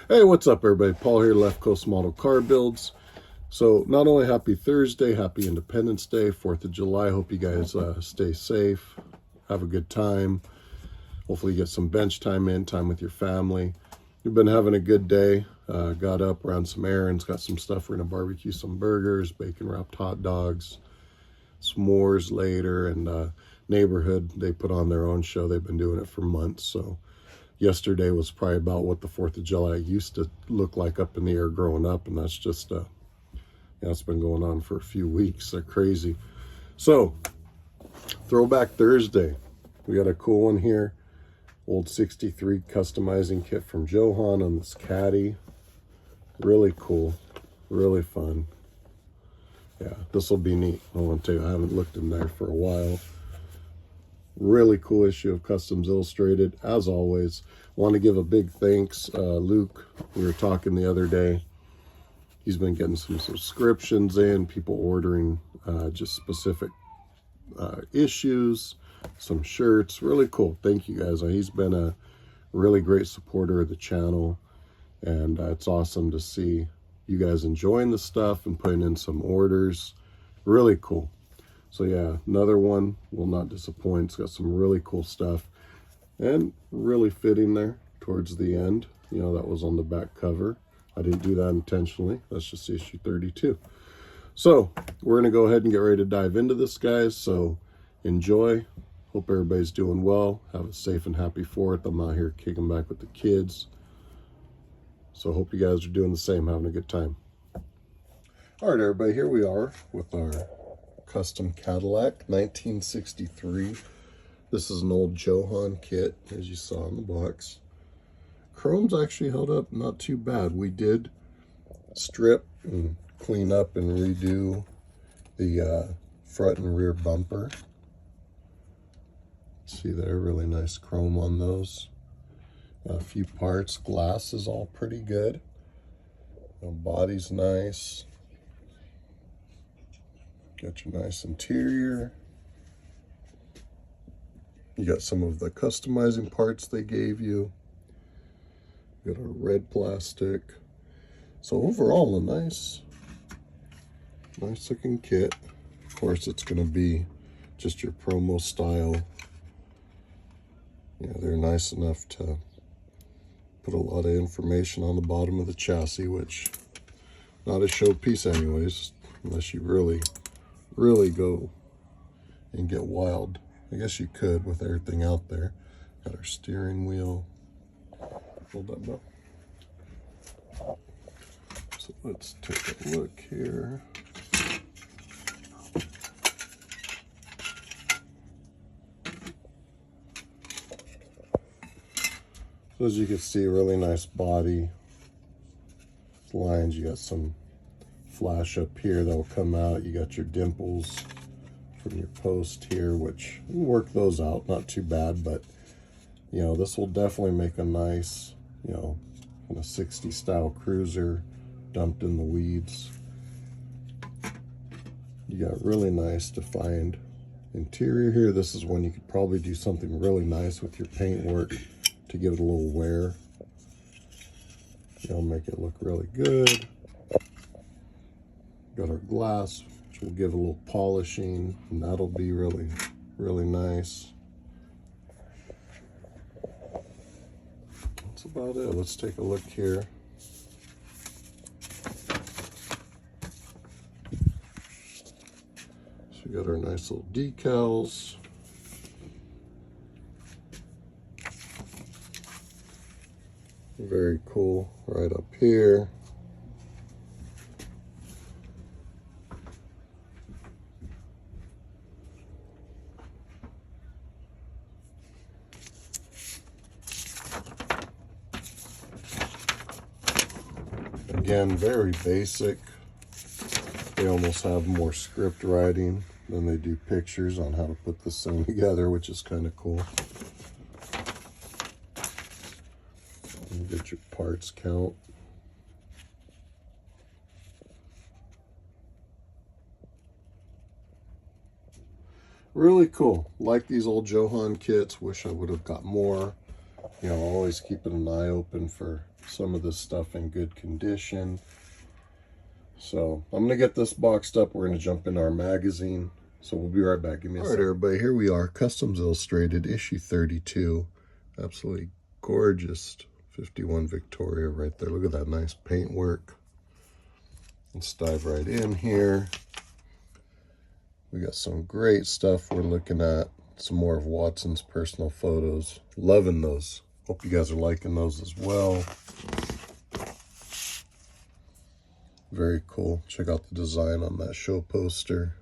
Hey, what's up, everybody? Paul here, Left Coast Model Car Builds. So, not only happy Thursday, happy Independence Day, 4th of July. Hope you guys stay safe, have a good time. Hopefully, you get some bench time in, time with your family. We've been having a good day. Got up, ran some errands, got some stuff. We're going to barbecue some burgers, bacon wrapped hot dogs, s'mores later, and neighborhood. They put on their own show. They've been doing it for months, so. Yesterday was probably about what the 4th of July used to look like up in the air growing up, and that's just, it's been going on for a few weeks. They're crazy. So, Throwback Thursday. We got a cool one here. Old 63 customizing kit from Johan on this caddy. Really cool. Really fun. Yeah, this will be neat. I want to tell you, I haven't looked in there for a while. Really cool issue of Kustoms Illustrated, as always. Want to give a big thanks, Luke. We were talking the other day. He's been getting some subscriptions in, people ordering just specific issues, some shirts. Really cool. Thank you guys. He's been a really great supporter of the channel, and it's awesome to see you guys enjoying the stuff and putting in some orders. Really cool. So yeah, another one will not disappoint. It's got some really cool stuff and really fitting there towards the end. You know, that was on the back cover. I didn't do that intentionally. That's just issue 32. So we're going to go ahead and get ready to dive into this, guys. So enjoy. Hope everybody's doing well. Have a safe and happy 4th. I'm out here kicking back with the kids. So hope you guys are doing the same, having a good time. All right, everybody, here we are with our custom Cadillac 1963. This is an old Johan kit, as you saw in the box. Chrome's actually held up not too bad. We did strip and clean up and redo the front and rear bumper. See there, really nice chrome on those. A few parts. Glass is all pretty good. The body's nice. Got your nice interior. You got some of the customizing parts they gave you. Got a red plastic. So overall, a nice looking kit. Of course, it's going to be just your promo style. Yeah, they're nice enough to put a lot of information on the bottom of the chassis, which not a showpiece anyways, unless you really go and get wild. I guess you could with everything out there. Got our steering wheel. Hold that up. So let's take a look here. So as you can see, really nice body lines. You got some flash up here that will come out. You got your dimples from your post here, which we'll work those out. Not too bad, but you know, this will definitely make a nice, you know, kind of 60 style cruiser dumped in the weeds. You got really nice defined interior here. This is when you could probably do something really nice with your paint work to give it a little wear. You know, make it look really good. Got our glass, which will give a little polishing, and that'll be really nice. That's about it. Let's take a look here. So we got our nice little decals. Very cool right up here. Again, very basic. They almost have more script writing than they do pictures on how to put this thing together, which is kind of cool. You get your parts count. Really cool. Like these old Johan kits. Wish I would have got more. You know, always keeping an eye open for some of this stuff in good condition. So I'm gonna get this boxed up. We're gonna jump into our magazine. So we'll be right back. Give me a second. All right, everybody, here we are. Customs Illustrated, issue 32. Absolutely gorgeous 51 Victoria right there. Look at that nice paintwork. Let's dive right in here. We got some great stuff we're looking at. Some more of Watson's personal photos. Loving those. Hope you guys are liking those as well. Very cool. Check out the design on that show poster.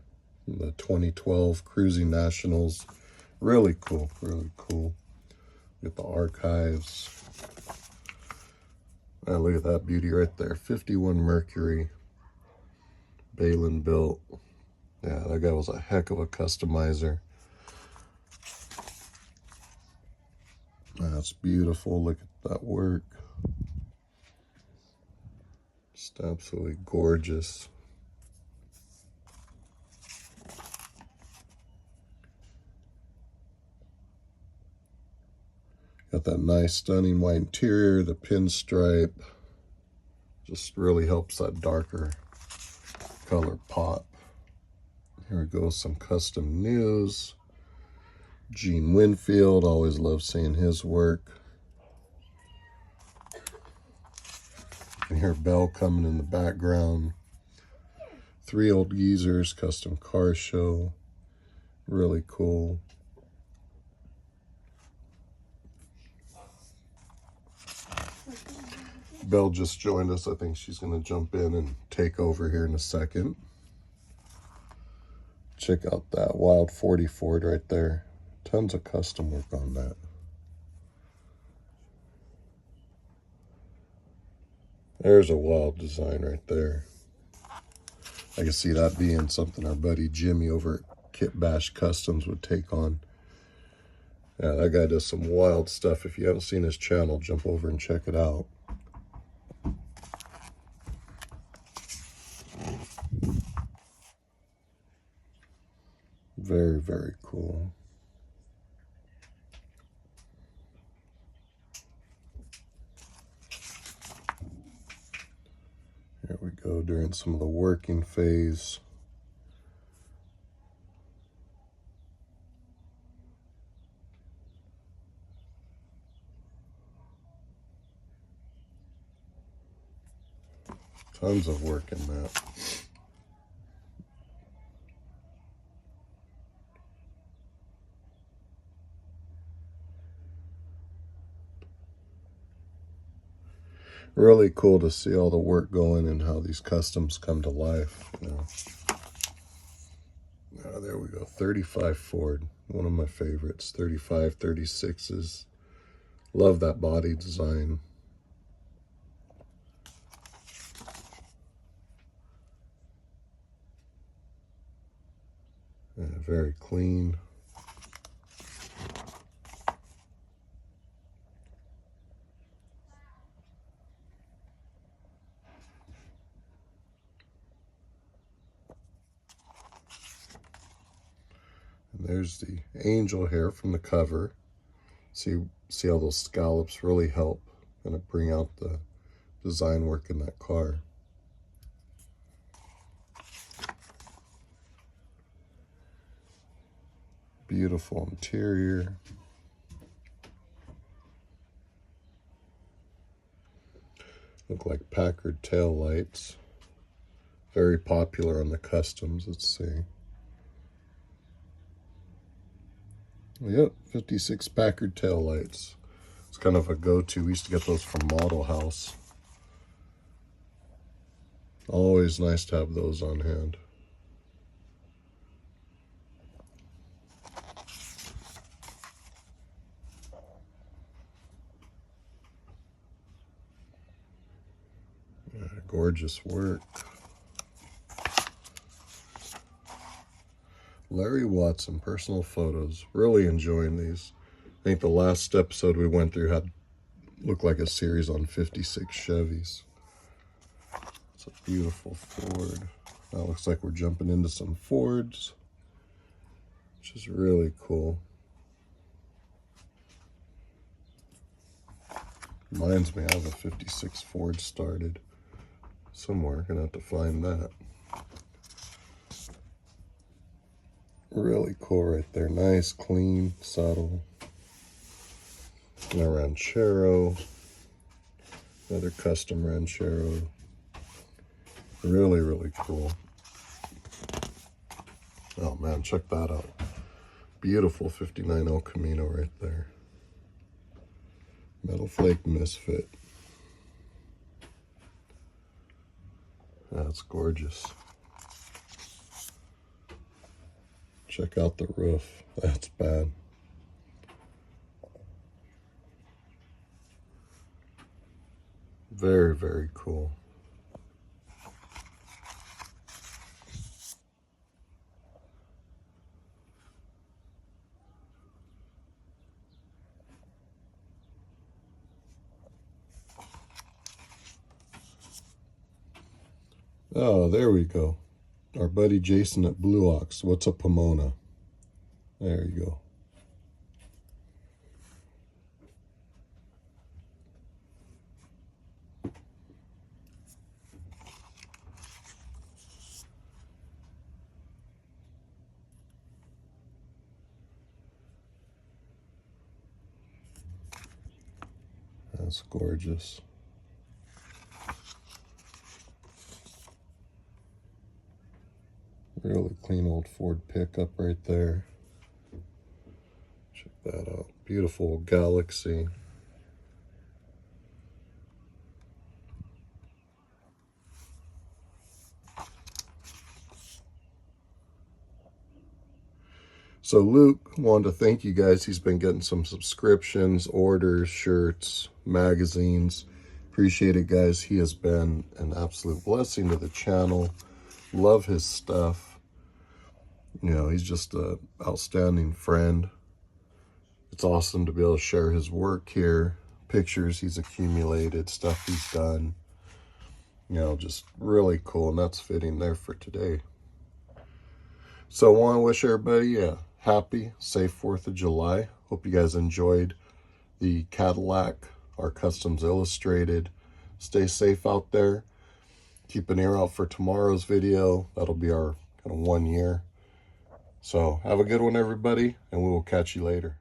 The 2012 Cruising Nationals. Really cool, really cool. Get the archives. And look at that beauty right there. 51 Mercury. Balin built. Yeah, that guy was a heck of a customizer. That's beautiful. Look at that work. Just absolutely gorgeous. Got that nice stunning white interior, the pinstripe. Just really helps that darker color pop. Here we go, some custom news. Gene Winfield, always love seeing his work. You can hear Bell coming in the background. Three Old Geezers, custom car show. Really cool. Belle just joined us. I think she's going to jump in and take over here in a second. Check out that Wild 40 Ford right there. Tons of custom work on that. There's a wild design right there. I can see that being something our buddy Jimmy over at Kit Bash Customs would take on. Yeah, that guy does some wild stuff. If you haven't seen his channel, jump over and check it out. Very, very cool. Here we go during some of the working phase. Tons of work in that. Really cool to see all the work going and how these customs come to life. You know. There we go. 35 Ford, one of my favorites. 35, 36s. Love that body design. Yeah, very clean. And there's the angel hair from the cover. See how those scallops really help kind of bring out the design work in that car. Beautiful interior. Look like Packard tail lights. Very popular on the customs. Let's see. Yep, 56 Packard tail lights. It's kind of a go-to. We used to get those from Model House. Always nice to have those on hand. Yeah, gorgeous work. Larry Watson, personal photos. Really enjoying these. I think the last episode we went through looked like a series on 56 Chevys. It's a beautiful Ford. Now it looks like we're jumping into some Fords, which is really cool. Reminds me, I have a 56 Ford started somewhere. Gonna have to find that. Really cool right there. Nice, clean, subtle. And a Ranchero. Another custom Ranchero. Really, really cool. Oh man, check that out. Beautiful 59 El Camino right there. Metal Flake Misfit. That's gorgeous. Check out the roof. That's bad. Very, very cool. Oh, there we go. Our buddy Jason at Blue Ox. What's a Pomona? There you go. That's gorgeous. Really clean old Ford pickup right there. Check that out. Beautiful Galaxy. So Luke wanted to thank you guys. He's been getting some subscriptions, orders, shirts, magazines. Appreciate it, guys. He has been an absolute blessing to the channel. Love his stuff. You know, he's just an outstanding friend. It's awesome to be able to share his work here, pictures he's accumulated, stuff he's done. You know, just really cool, and that's fitting there for today. So I want to wish everybody a happy, safe 4th of July. Hope you guys enjoyed the Cadillac, our Customs Illustrated. Stay safe out there. Keep an ear out for tomorrow's video. That'll be our kind of 1 year. So have a good one, everybody, and we will catch you later.